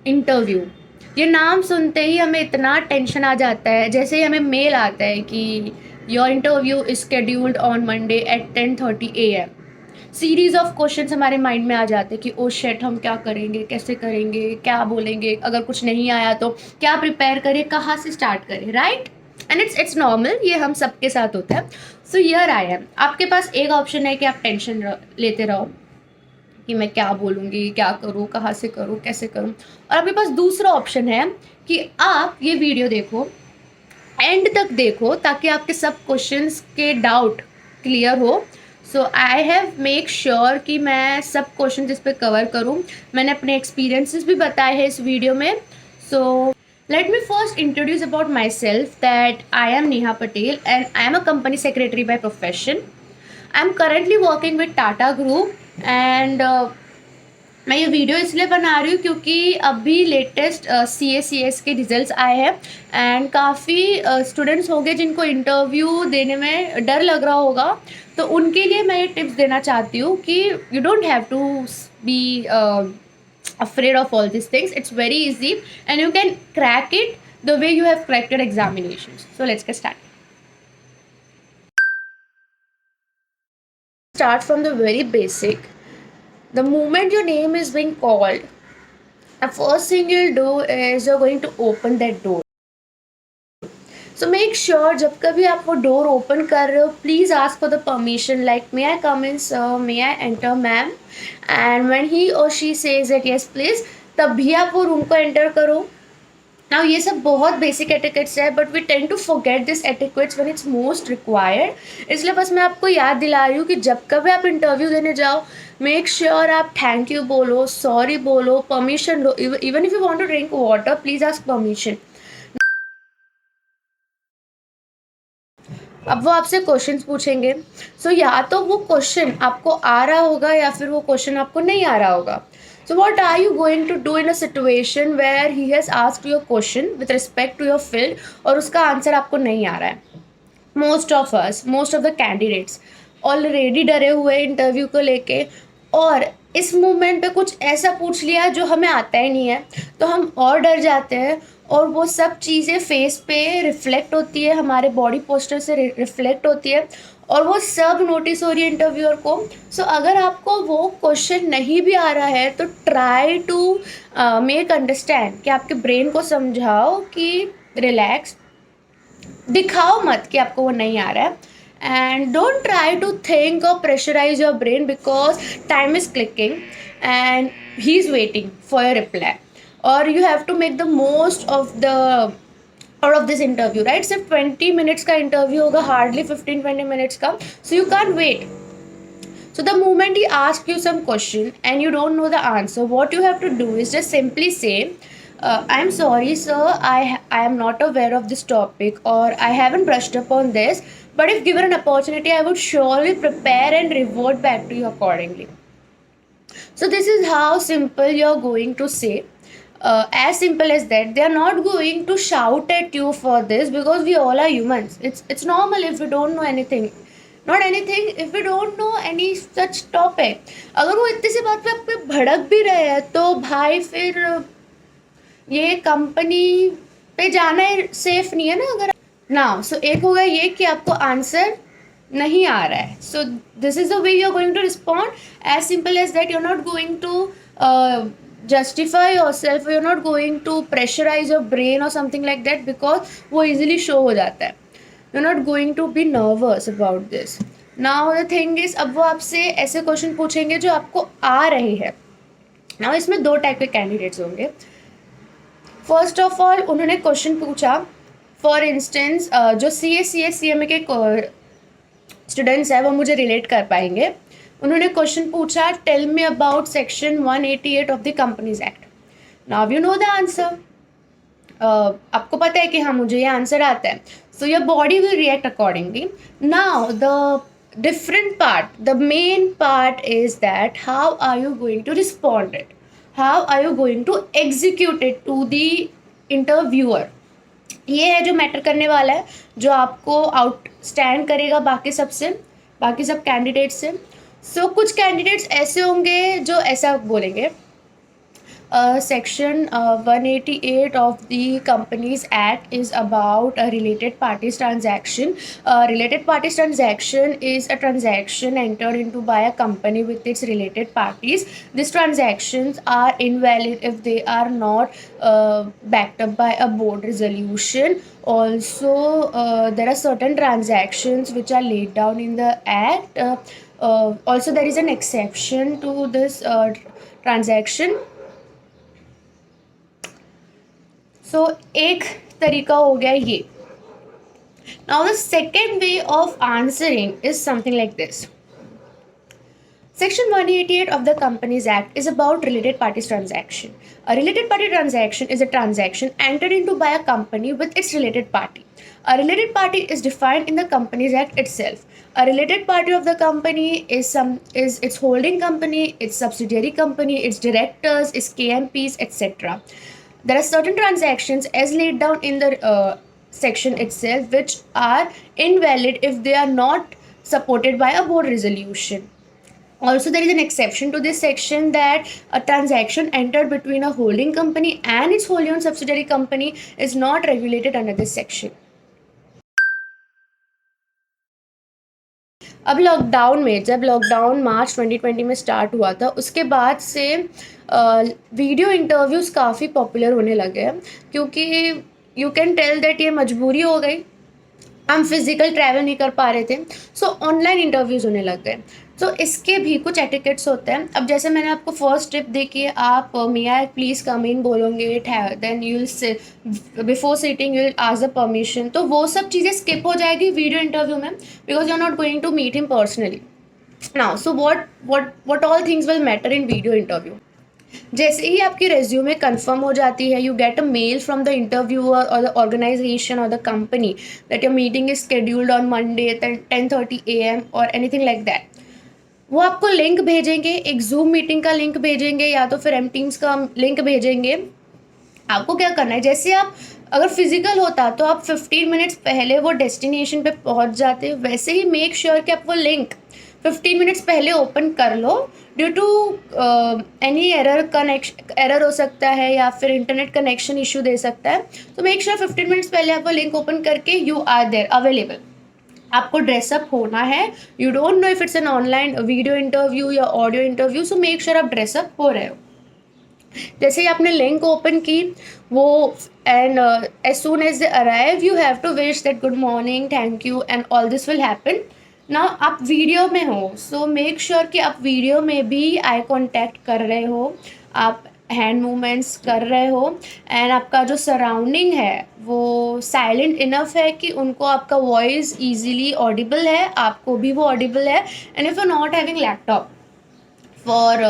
Interview, ये नाम सुनते ही हमें इतना टेंशन आ जाता है। जैसे ही हमें मेल आता है कि your interview is scheduled on Monday at 10:30 AM, series of questions हमारे माइंड में आ जाते हैं कि ओ शेट, हम क्या करेंगे, कैसे करेंगे, क्या बोलेंगे, अगर कुछ नहीं आया तो क्या प्रिपेयर करें, कहाँ से स्टार्ट करें, राइट? एंड इट्स नॉर्मल, ये हम सबके साथ होता है। सो हियर आई एम, आपके पास एक ऑप्शन है कि आप टेंशन लेते रहो कि मैं क्या बोलूँगी, क्या करूँ, कहाँ से करूँ, कैसे करूँ। और आपके पास दूसरा ऑप्शन है कि आप ये वीडियो देखो, एंड तक देखो, ताकि आपके सब क्वेश्चंस के डाउट क्लियर हो। सो आई हैव मेक श्योर कि मैं सब क्वेश्चन इस पर कवर करूँ। मैंने अपने एक्सपीरियंसेस भी बताए हैं इस वीडियो में। सो let me first introduce about myself that I am Neha Patel and I am a company secretary by profession. I'm currently working with Tata Group and मैं ये वीडियो इसलिए बना रही हूँ क्योंकि अभी लेटेस्ट CA/CS के रिजल्ट्स आए हैं एंड काफ़ी स्टूडेंट्स होंगे जिनको इंटरव्यू देने में डर लग रहा होगा। तो उनके लिए मैं ये टिप्स देना चाहती हूँ कि you don't have to be afraid of all these things. It's very easy and you can crack it the way you have cracked your examinations. So let's get started. Start from the very basic. The moment your name is being called, the first thing you'll do is you're going to open that door. So make sure जब कभी आप वो door open कर रहे हो, please ask for the permission like may I come in sir, may I enter ma'am, and when he और she says that yes please, तभी आप वो रूम को एंटर करो। नाउ ये सब बहुत बेसिक एटिकेट्स है, but we tend to forget this etiquettes when it's most required. इसलिए बस मैं आपको याद दिला रही हूँ कि जब कभी आप इंटरव्यू देने जाओ, मेक श्योर आप थैंक यू बोलो, सॉरी बोलो, परमिशन लो। Even if you want to drink water, please ask permission. अब वो आपसे क्वेश्चंस पूछेंगे, सो या तो वो क्वेश्चन आपको आ रहा होगा या फिर वो क्वेश्चन आपको नहीं आ रहा होगा। So what are you going to do in a situation where he has asked your question with respect to your field और उसका आंसर आपको नहीं आ रहा है? Most of the candidates already डरे हुए इंटरव्यू को लेके, और इस मूवमेंट पे कुछ ऐसा पूछ लिया जो हमें आता ही नहीं है, तो हम और डर जाते हैं और वो सब चीज़ें फेस पे रिफ्लेक्ट होती है, हमारे बॉडी पोस्चर से रिफ्लेक्ट होती है और वो सब नोटिस हो रही है इंटरव्यूअर को। सो अगर आपको वो क्वेश्चन नहीं भी आ रहा है तो ट्राई टू मेक अंडरस्टैंड, कि आपके ब्रेन को समझाओ कि रिलैक्स, दिखाओ मत कि आपको वो नहीं आ रहा है। And don't try to think और pressurise your brain because time is clicking and he is waiting for your reply, और you have to make the most of the out of this interview, right? सिर्फ 20 minutes का interview होगा, hardly 15-20 minutes का, so you can wait. So the moment he asks you some question and you don't know the answer, what you have to do is just simply say, I'm sorry sir, I am not aware of this topic or I haven't brushed up on this, but if given an opportunity I would surely prepare and revert back to you accordingly. So this is how simple you're going to say. As simple as that. They are not going to shout at you for this because we all are humans. It's normal if we don't know anything. Not anything, if we don't know any such topic. अगर वो इतनी सी बात पे आप पे भड़क भी रहे हैं तो भाई फिर ये कंपनी पे जाना सेफ नहीं है ना। अगर नाउ सो एक होगा ये कि आपको आंसर नहीं आ रहा है, so this is the way you are going to respond, as simple as that. You are not going to justify yourself, you're not going to pressurize your brain or something like that because वो easily show हो जाता है. You're not going to be nervous about this. Now the thing is, अब वो आपसे ऐसे question पूछेंगे जो आपको आ रहे हैं. Now इसमें दो टाइप के कैंडिडेट्स होंगे. फर्स्ट ऑफ ऑल उन्होंने क्वेश्चन पूछा, फॉर इंस्टेंस जो CA/CMA के स्टूडेंट्स हैं वो मुझे रिलेट कर पाएंगे. उन्होंने क्वेश्चन पूछा, tell me about section 188 of the companies act. Now you know the answer. आपको पता है कि हाँ मुझे ये आंसर आता है, so your body will react accordingly. Now the different part, the main part is that how are you going to respond it, how are you going to execute it to the interviewer. ये है जो matter करने वाला है, जो आपको outstand करेगा बाकी सबसे, बाकी सब कैंडिडेट से. सो कुछ कैंडिडेट्स ऐसे होंगे जो ऐसा बोलेंगे, Section 188 of the Companies Act is about a related parties transaction. Related parties transaction is a transaction entered into by a company with its related parties. These transactions are invalid if they are not backed up by a board resolution. Also, there are certain transactions which are laid down in the act. Also, there is an exception to this transaction. सो एक तरीका हो गया ये. Now the second way of answering is something like this. Section 188 of the Companies Act is about related parties transaction. A related party transaction is a transaction entered into by a company with its related party. A related party is defined in the Companies Act itself. A related party of the company is its holding company, its subsidiary company, its directors, its KMPs, etc. There are certain transactions as laid down in the section itself which are invalid if they are not supported by a board resolution. Also, there is an exception to this section that a transaction entered between a holding company and its wholly owned subsidiary company is not regulated under this section. अब lockdown में, जब lockdown मार्च 2020 में start हुआ था, उसके बाद से video interviews काफ़ी पॉपुलर होने लगे हैं, क्योंकि यू कैन टेल दैट ये मजबूरी हो गई, हम फिज़िकल ट्रैवल नहीं कर पा रहे थे, सो ऑनलाइन इंटरव्यूज़ होने लग गए. तो इसके भी कुछ एटिकेट्स होते हैं. अब जैसे मैंने आपको फर्स्ट टिप दी कि आप मे आई प्लीज़ कम इन बोलोगे, then you will say before sitting you will ask the permission, तो वो सब चीज़ें स्किप हो जाएगी वीडियो इंटरव्यू में, because you are not going to meet him personally. Now so what all things will matter in video interview. जैसे ही आपकी रेज्यूमे कंफर्म हो जाती है, you get a mail from the interviewer और द ऑर्गेनाइजेशन और the company that your meeting is scheduled on Monday 10:30 AM और anything like that. वो आपको लिंक भेजेंगे, एक जूम मीटिंग का लिंक भेजेंगे या तो फिर टीम्स का लिंक भेजेंगे. आपको क्या करना है, जैसे आप अगर फिजिकल होता तो आप 15 मिनट्स पहले वो डेस्टिनेशन पे पहुंच जाते, वैसे ही मेक श्योर कि आप वो लिंक 15 मिनट्स पहले ओपन कर लो. ड्यू टू एनी एरर हो सकता है या फिर इंटरनेट कनेक्शन इशू दे सकता है, तो मेक श्योर 15 मिनट्स पहले आप वो लिंक ओपन करके यू आर देयर अवेलेबल. आपको ड्रेसअप होना है. You don't know if it's an online video interview या audio interview, so make sure आप ड्रेसअप हो रहे हो. जैसे ही आपने लिंक ओपन की वो, and as soon as they arrive you have to wish that good morning, thank you and all this will happen. Now आप वीडियो में हो, सो मेक श्योर कि आप वीडियो में भी आई कॉन्टैक्ट कर रहे हो, आप हैंड मूवमेंट्स कर रहे हो, एंड आपका जो सराउंडिंग है वो साइलेंट इनफ है कि उनको आपका वॉइस ईजिली ऑडिबल है, आपको भी वो ऑडिबल है. And if you not having laptop for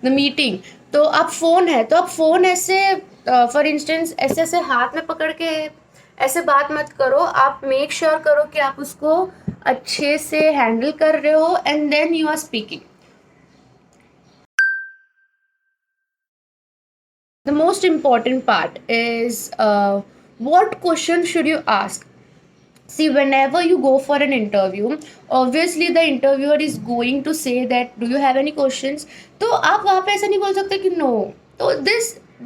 the meeting, तो आप फ़ोन है तो आप फ़ोन ऐसे फॉर इंस्टेंस ऐसे ऐसे हाथ में पकड़ के ऐसे बात मत करो. आप मेक श्योर करो कि आप उसको अच्छे से हैंडल कर रहे हो and then you are speaking. The most important part is what question should you ask. See, whenever you go for an interview, obviously the interviewer is going to say that do you have any questions. तो आप वहाँ पे ऐसा नहीं बोल सकते कि no. तो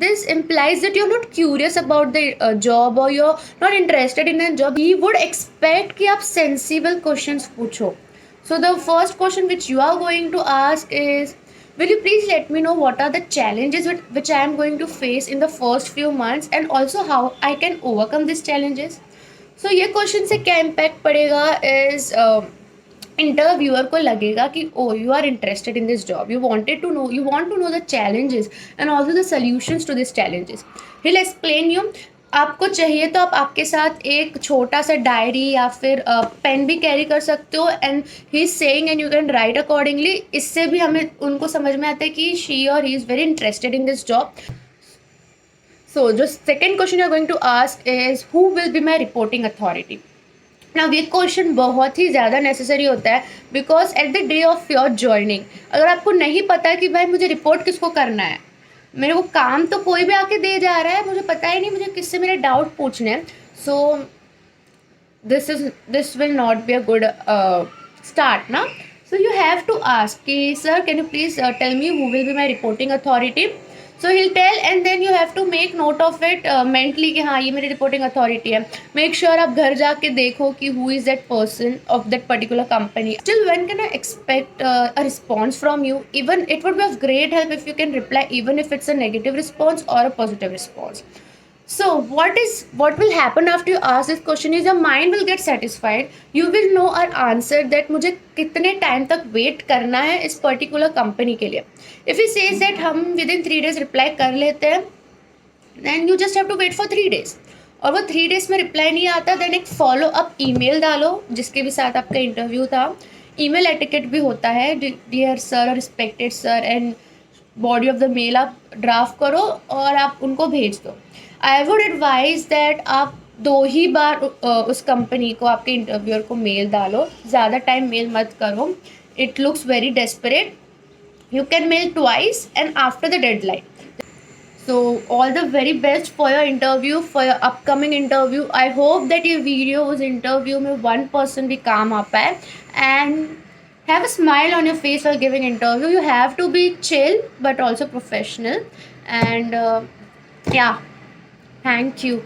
this implies that you're not curious about the job or you're not interested in a job. He would expect कि आप sensible questions पूछो. So the first question which you are going to ask is, will you please let me know what are the challenges which I am going to face in the first few months and also how I can overcome these challenges. So ये question से क्या impact पड़ेगा is interviewer को लगेगा कि oh you are interested in this job, you want to know the challenges and also the solutions to this challenges. He will explain you. आपको चाहिए तो आप आपके साथ एक छोटा सा डायरी या फिर पेन भी कैरी कर सकते हो, and he is saying and you can write accordingly. इससे भी हमें उनको समझ में आता है कि शी और he is very interested in this job. So the second question you are going to ask is who will be my reporting authority. Now ये क्वेश्चन बहुत ही ज़्यादा नेसेसरी होता है because at the day of your joining अगर आपको नहीं पता कि भाई मुझे रिपोर्ट किसको करना है, मेरे को काम तो कोई भी आके दे जा रहा है, मुझे पता ही नहीं मुझे किससे मेरे डाउट पूछने हैं, so this will not be a good start ना. So you have to ask कि sir can you please tell me who will be my reporting authority. So he'll tell and then you have to make note of it mentally कि हाँ ये मेरी reporting authority है. Make sure आप घर जाके देखो कि who is that person of that particular company. Still when can I expect a response from you. Even it would be of great help if you can reply even if it's a negative response और a positive response. So what will happen after you ask this question is your mind will get satisfied. You will know an answer that मुझे कितने time तक wait करना है इस particular company के लिए. If he says that हम within 3 days reply कर लेते हैं, then you just have to wait for 3 days. और वो 3 days में रिप्लाई नहीं आता, देन एक फॉलो अप ईमेल डालो जिसके भी साथ आपका इंटरव्यू था. ईमेल एटिकेट भी होता है, dear sir, respected sir, and body of the mail आप ड्राफ्ट करो और आप उनको भेज दो. आई वुड एडवाइज दैट आप 2 ही बार उस कंपनी को, आपके इंटरव्यूअर को मेल डालो. ज़्यादा टाइम मेल मत करो, it looks very desperate. You can mail twice and after the deadline. So all the very best for your interview, for your upcoming interview. I hope that your video उस interview में 1% भी काम आ पाए. And have a smile on your face while giving interview. You have to be chill but also professional. And yeah, thank you.